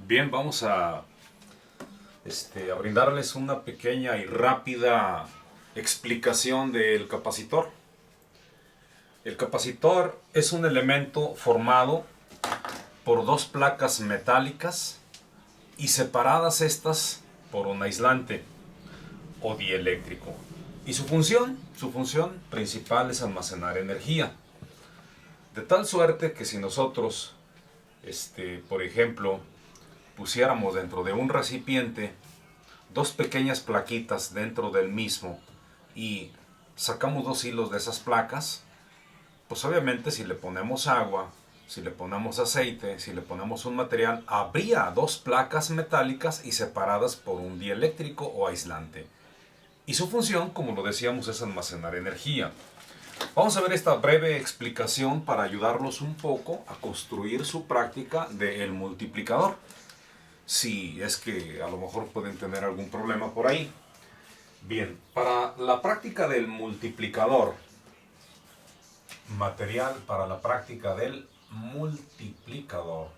Bien, vamos a brindarles una pequeña y rápida explicación del capacitor. El capacitor es un elemento formado por dos placas metálicas y separadas estas por un aislante o dieléctrico. Y su función principal es almacenar energía. De tal suerte que si nosotros, por ejemplo, pusiéramos dentro de un recipiente dos pequeñas plaquitas dentro del mismo y sacamos dos hilos de esas placas, pues obviamente si le ponemos agua, si le ponemos aceite, si le ponemos un material, habría dos placas metálicas y separadas por un dieléctrico o aislante. Y su función, como lo decíamos, es almacenar energía. Vamos a ver esta breve explicación para ayudarlos un poco a construir su práctica del multiplicador. Si es que a lo mejor pueden tener algún problema por ahí. Bien, para la práctica del multiplicador, material para la práctica del multiplicador,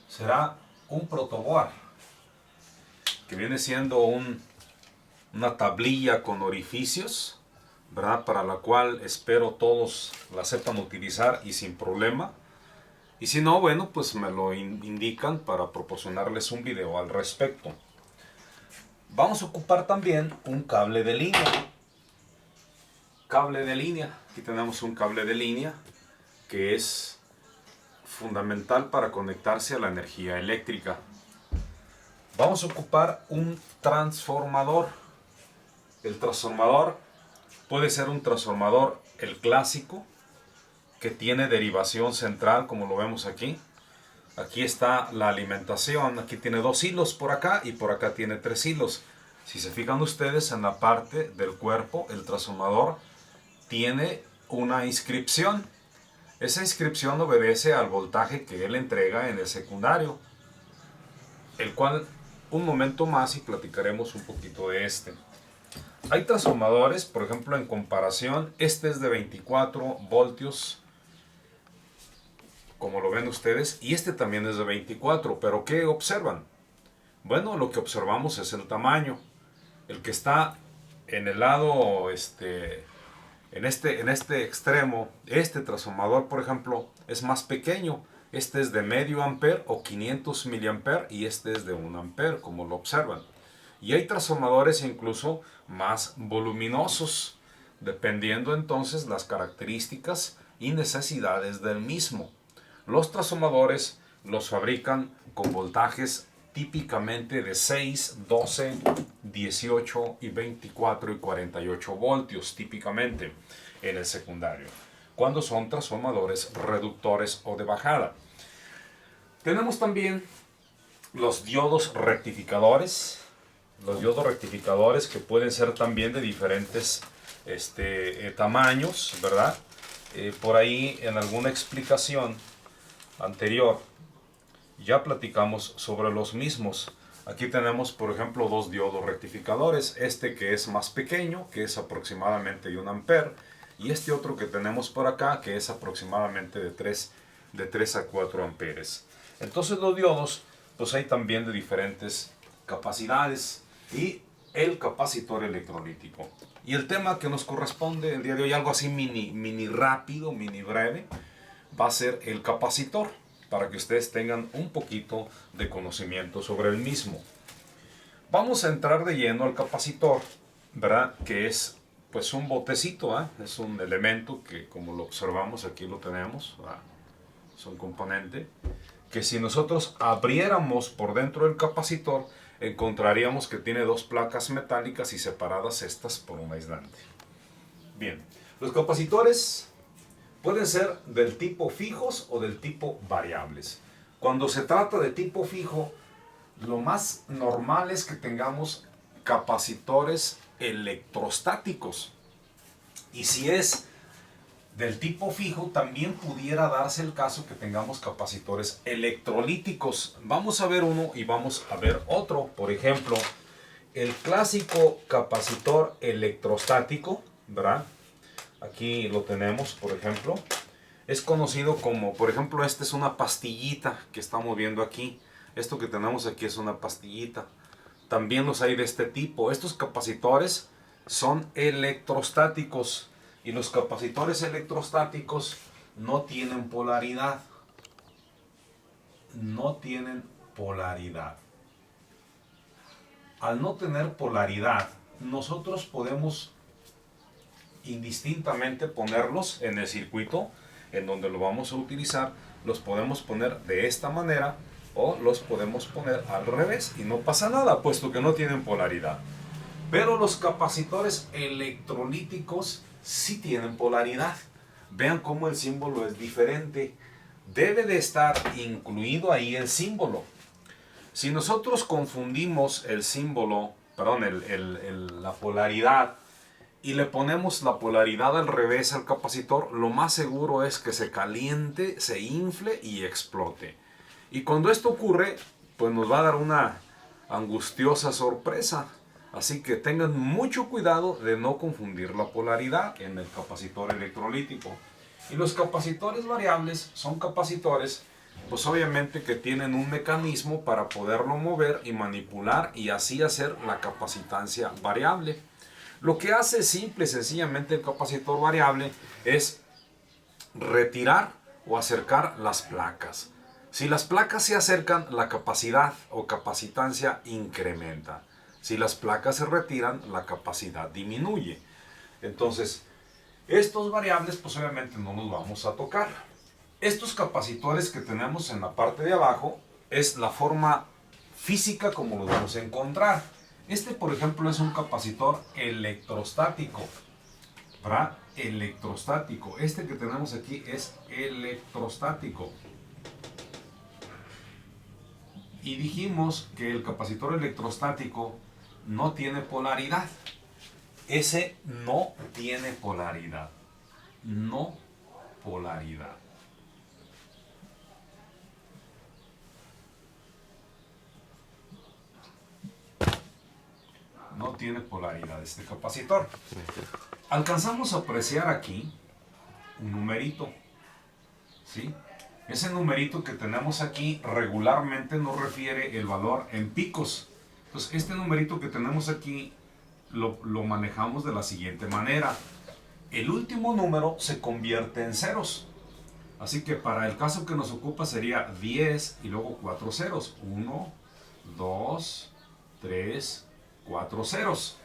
será un protoboard, que viene siendo una tablilla con orificios, ¿verdad? Para la cual espero todos la sepan utilizar y sin problema. Y si no, bueno, pues me lo indican para proporcionarles un video al respecto. Vamos a ocupar también un cable de línea. Cable de línea. Aquí tenemos un cable de línea que es fundamental para conectarse a la energía eléctrica. Vamos a ocupar un transformador. El transformador puede ser un transformador, el clásico, que tiene derivación central, como lo vemos aquí. Aquí está la alimentación, aquí tiene dos hilos por acá y por acá tiene tres hilos. Si se fijan ustedes en la parte del cuerpo, el transformador tiene una inscripción. Esa inscripción obedece al voltaje que él entrega en el secundario, el cual un momento más y platicaremos un poquito de este. Hay transformadores, por ejemplo, en comparación, este es de 24 voltios, como lo ven ustedes, y este también es de 24, pero ¿qué observan? Bueno, lo que observamos es el tamaño. El que está en el lado, en este extremo, este transformador, por ejemplo, es más pequeño. Este es de medio ampere o 500 miliamperes y este es de 1 ampere, como lo observan. Y hay transformadores incluso más voluminosos, dependiendo entonces las características y necesidades del mismo. Los transformadores los fabrican con voltajes típicamente de 6, 12, 18 y 24 y 48 voltios típicamente en el secundario, cuando son transformadores reductores o de bajada. Tenemos también los diodos rectificadores. Los diodos rectificadores que pueden ser también de diferentes tamaños, ¿verdad? Por ahí en alguna explicación anterior ya platicamos sobre los mismos. Aquí tenemos, por ejemplo, dos diodos rectificadores. Este que es más pequeño, que es aproximadamente de 1 ampere, y este otro que tenemos por acá, que es aproximadamente de 3 a 4 amperes. Entonces los diodos, pues hay también de diferentes capacidades, y el capacitor electrolítico. Y el tema que nos corresponde el día de hoy, algo así mini rápido, mini breve, va a ser el capacitor, para que ustedes tengan un poquito de conocimiento sobre el mismo. Vamos a entrar de lleno al capacitor, ¿verdad? Que es pues un botecito, ¿eh? Es un elemento que, como lo observamos, aquí lo tenemos, ¿verdad? Es un componente que si nosotros abriéramos por dentro del capacitor, encontraríamos que tiene dos placas metálicas y separadas estas por un aislante. Bien, los capacitores pueden ser del tipo fijos o del tipo variables. Cuando se trata de tipo fijo, lo más normal es que tengamos capacitores electrostáticos. Y si es del tipo fijo, también pudiera darse el caso que tengamos capacitores electrolíticos. Vamos a ver uno y vamos a ver otro. Por ejemplo, el clásico capacitor electrostático, ¿verdad? Aquí lo tenemos, por ejemplo. Es conocido como, por ejemplo, esta es una pastillita que estamos viendo aquí. Esto que tenemos aquí es una pastillita. También los hay de este tipo. Estos capacitores son electrostáticos. Y los capacitores electrostáticos no tienen polaridad. No tienen polaridad. Al no tener polaridad, nosotros podemos indistintamente ponerlos en el circuito en donde lo vamos a utilizar. Los podemos poner de esta manera o los podemos poner al revés y no pasa nada, puesto que no tienen polaridad. Pero los capacitores electrolíticos sí tienen polaridad. Vean cómo el símbolo es diferente. Debe de estar incluido ahí el símbolo. Si nosotros confundimos el símbolo, perdón, la polaridad, y le ponemos la polaridad al revés al capacitor, lo más seguro es que se caliente, se infle y explote. Y cuando esto ocurre, pues nos va a dar una angustiosa sorpresa. Así que tengan mucho cuidado de no confundir la polaridad en el capacitor electrolítico. Y los capacitores variables son capacitores, pues obviamente que tienen un mecanismo para poderlo mover y manipular y así hacer la capacitancia variable. Lo que hace simple y sencillamente el capacitor variable es retirar o acercar las placas. Si las placas se acercan, la capacidad o capacitancia incrementa. Si las placas se retiran, la capacidad disminuye. Entonces, estos variables pues obviamente no los vamos a tocar. Estos capacitores que tenemos en la parte de abajo es la forma física como los vamos a encontrar. Este, por ejemplo, es un capacitor electrostático, ¿verdad? Electrostático. Este que tenemos aquí es electrostático. Y dijimos que el capacitor electrostático no tiene polaridad. Ese no tiene polaridad. No polaridad. No tiene polaridad este capacitor. Alcanzamos a apreciar aquí un numerito, ¿sí? Ese numerito que tenemos aquí regularmente nos refiere el valor en picos. Entonces este numerito que tenemos aquí lo manejamos de la siguiente manera. El último número se convierte en ceros. Así que para el caso que nos ocupa sería 10 y luego 4 ceros. 1, 2, 3, 4 ceros.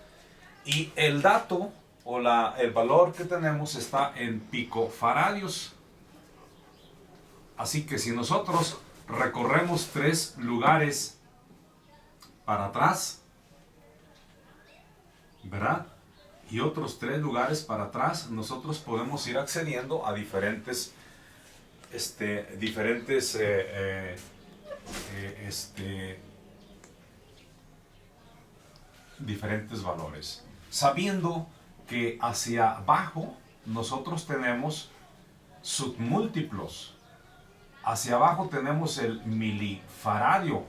Y el dato o el valor que tenemos está en picofaradios. Así que si nosotros recorremos 3 lugares para atrás, ¿verdad? Y otros 3 lugares para atrás, nosotros podemos ir accediendo a diferentes diferentes valores, sabiendo que hacia abajo nosotros tenemos submúltiplos. Hacia abajo tenemos el milifaradio,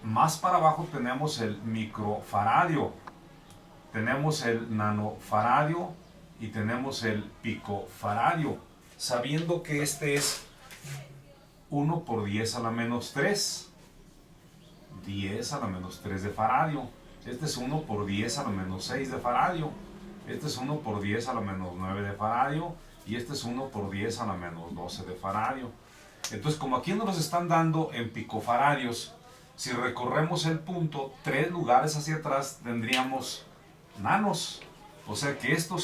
más para abajo tenemos el microfaradio, tenemos el nanofaradio y tenemos el picofaradio, sabiendo que este es 1 por 10 a la menos 3, 10 a la menos 3 de faradio. Este es 1 por 10 a la menos 6 de faradio. Este es 1 por 10 a la menos 9 de faradio. Y este es 1 por 10 a la menos 12 de faradio. Entonces, como aquí nos están dando en picofaradios, si recorremos el punto 3 lugares hacia atrás, tendríamos nanos. O sea que esto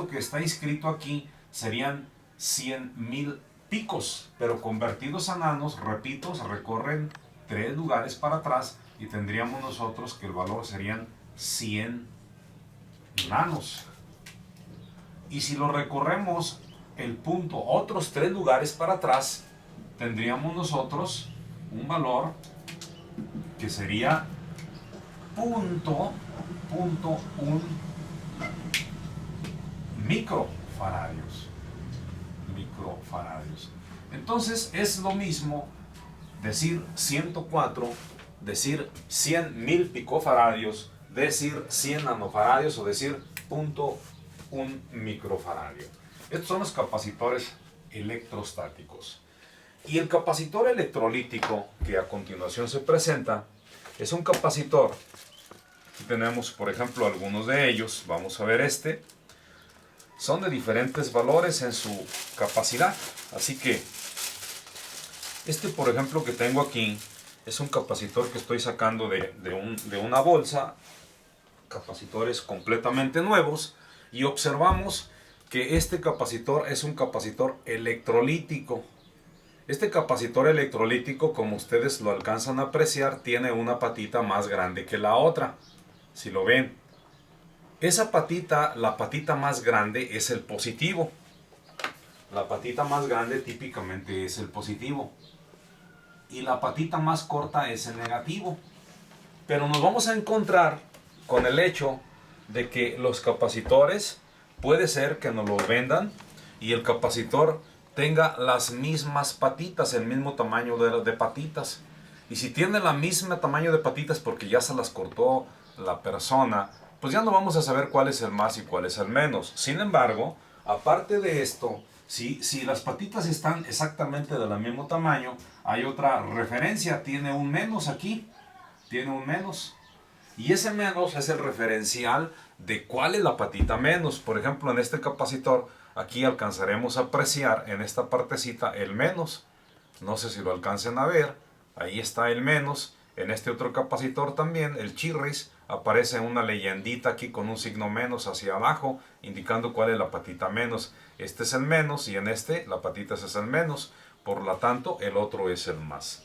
que está inscrito aquí serían 100,000 picos, pero convertidos a nanos, repito, se recorren 3 lugares para atrás y tendríamos nosotros que el valor serían 100 nanos. Y si lo recorremos el punto otros 3 lugares para atrás, tendríamos nosotros un valor que sería .1 microfaradios. Entonces es lo mismo decir 104, decir 100,000 picofaradios, decir 100 nanofaradios o decir .1 microfaradio. Estos son los capacitores electrostáticos. Y el capacitor electrolítico, que a continuación se presenta, es un capacitor. Aquí tenemos, por ejemplo, algunos de ellos. Vamos a ver este. Son de diferentes valores en su capacidad. Así que, este, por ejemplo, que tengo aquí, es un capacitor que estoy sacando de una bolsa. Capacitores completamente nuevos. Y observamos que este capacitor es un capacitor electrolítico. Este capacitor electrolítico, como ustedes lo alcanzan a apreciar, tiene una patita más grande que la otra. Si lo ven, esa patita, la patita más grande es el positivo. La patita más grande típicamente es el positivo. Y la patita más corta es el negativo. Pero nos vamos a encontrar con el hecho de que los capacitores puede ser que nos los vendan y el capacitor tenga las mismas patitas, el mismo tamaño de patitas. Y si tiene la misma tamaño de patitas porque ya se las cortó la persona, pues ya no vamos a saber cuál es el más y cuál es el menos. Sin embargo, aparte de esto, si las patitas están exactamente del mismo tamaño, hay otra referencia, tiene un menos aquí, tiene un menos. Y ese menos es el referencial de cuál es la patita menos. Por ejemplo, en este capacitor, aquí alcanzaremos a apreciar en esta partecita el menos. No sé si lo alcancen a ver. Ahí está el menos. En este otro capacitor también, el chirris, aparece una leyendita aquí con un signo menos hacia abajo, indicando cuál es la patita menos. Este es el menos y en este la patita es el menos. Por lo tanto, el otro es el más.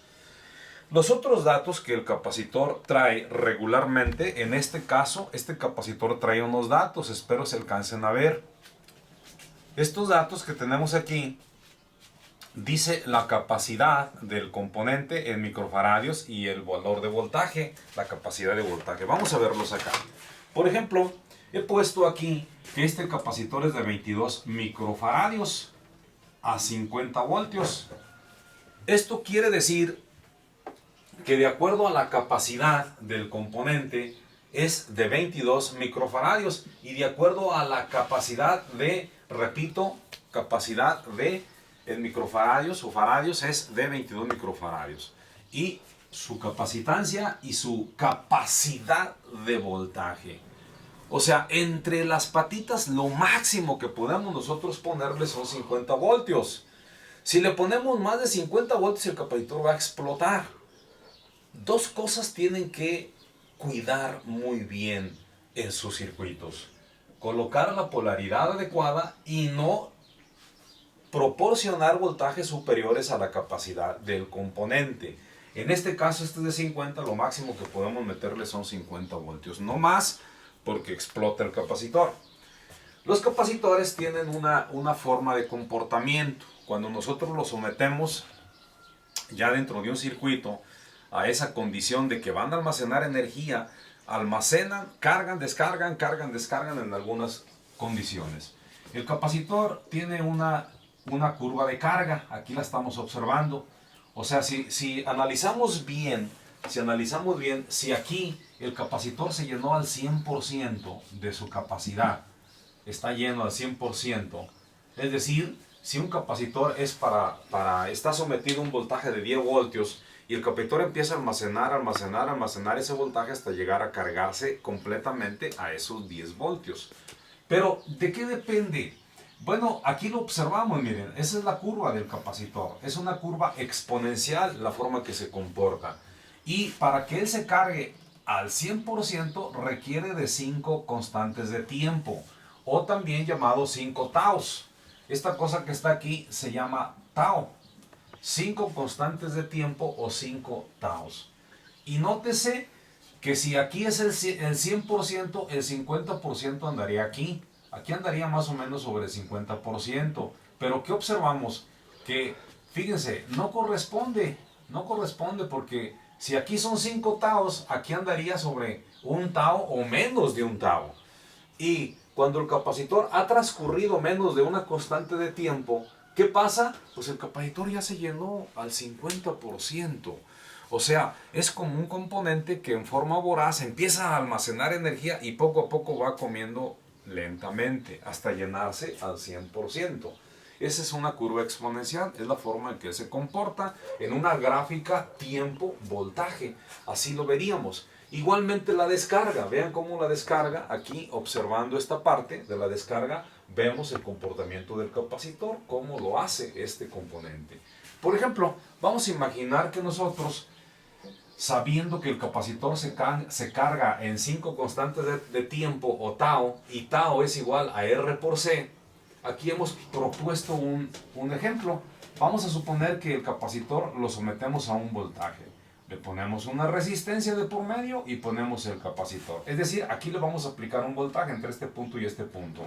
Los otros datos que el capacitor trae regularmente, en este caso, este capacitor trae unos datos, espero se alcancen a ver. Estos datos que tenemos aquí, dice la capacidad del componente en microfaradios y el valor de voltaje, la capacidad de voltaje. Vamos a verlos acá. Por ejemplo, he puesto aquí que este capacitor es de 22 microfaradios a 50 voltios. Esto quiere decir que de acuerdo a la capacidad del componente es de 22 microfaradios y de acuerdo a la capacidad de, repito, capacidad de en microfaradios o faradios es de 22 microfaradios y su capacitancia y su capacidad de voltaje. O sea, entre las patitas lo máximo que podemos nosotros ponerle son 50 voltios. Si le ponemos más de 50 voltios el capacitor va a explotar. Dos cosas tienen que cuidar muy bien en sus circuitos. Colocar la polaridad adecuada y no proporcionar voltajes superiores a la capacidad del componente. En este caso, este es de 50, lo máximo que podemos meterle son 50 voltios, no más porque explota el capacitor. Los capacitores tienen una forma de comportamiento. Cuando nosotros los sometemos ya dentro de un circuito a esa condición de que van a almacenar energía, almacenan, cargan, descargan en algunas condiciones. El capacitor tiene una curva de carga, aquí la estamos observando. O sea, si analizamos bien, si aquí el capacitor se llenó al 100% de su capacidad, está lleno al 100%, es decir, si un capacitor es está sometido a un voltaje de 10 voltios y el capacitor empieza a almacenar ese voltaje hasta llegar a cargarse completamente a esos 10 voltios. Pero, ¿de qué depende? Bueno, aquí lo observamos, miren, esa es la curva del capacitor. Es una curva exponencial la forma que se comporta. Y para que él se cargue al 100% requiere de 5 constantes de tiempo, o también llamado 5 taos. Esta cosa que está aquí se llama tau. 5 constantes de tiempo o 5 taos. Y nótese que si aquí es el 100%, el 50% andaría aquí. Aquí andaría más o menos sobre el 50%. Pero ¿qué observamos? Que, fíjense, no corresponde porque si aquí son 5 taos, aquí andaría sobre un tao o menos de un tao. Y cuando el capacitor ha transcurrido menos de una constante de tiempo, ¿qué pasa? Pues el capacitor ya se llenó al 50%. O sea, es como un componente que en forma voraz empieza a almacenar energía y poco a poco va comiendo lentamente hasta llenarse al 100%. Esa es una curva exponencial, es la forma en que se comporta en una gráfica tiempo-voltaje. Así lo veríamos. Igualmente la descarga, vean cómo la descarga, aquí observando esta parte de la descarga, vemos el comportamiento del capacitor, cómo lo hace este componente. Por ejemplo, vamos a imaginar que nosotros, sabiendo que el capacitor se carga en 5 constantes de tiempo o tau, y tau es igual a R por C, aquí hemos propuesto un ejemplo. Vamos a suponer que el capacitor lo sometemos a un voltaje. Le ponemos una resistencia de por medio y ponemos el capacitor. Es decir, aquí le vamos a aplicar un voltaje entre este punto y este punto.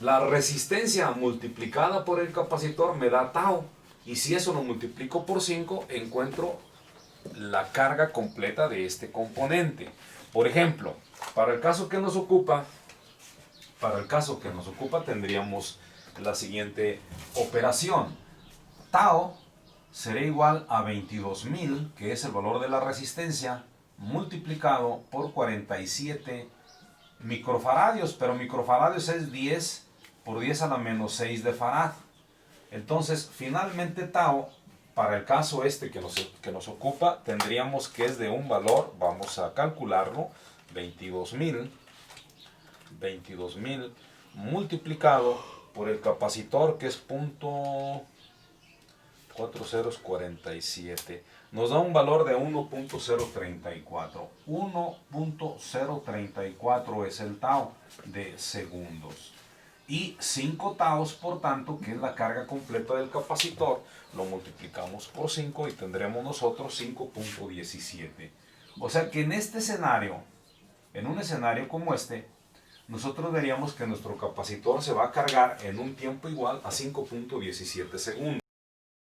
La resistencia multiplicada por el capacitor me da tau. Y si eso lo multiplico por 5, encuentro la carga completa de este componente. Por ejemplo, para el caso que nos ocupa, tendríamos la siguiente operación. Tau será igual a 22.000, que es el valor de la resistencia, multiplicado por 47 microfaradios, pero microfaradios es 10 por 10 a la menos 6 de farad. Entonces, finalmente tau, para el caso este que nos ocupa, tendríamos que es de un valor, vamos a calcularlo, 22.000 multiplicado por el capacitor, que es 0.4047, nos da un valor de 1.034. 1.034 es el tau de segundos. Y 5 taus, por tanto, que es la carga completa del capacitor, lo multiplicamos por 5 y tendremos nosotros 5.17. O sea que en este escenario, en un escenario como este, nosotros veríamos que nuestro capacitor se va a cargar en un tiempo igual a 5.17 segundos.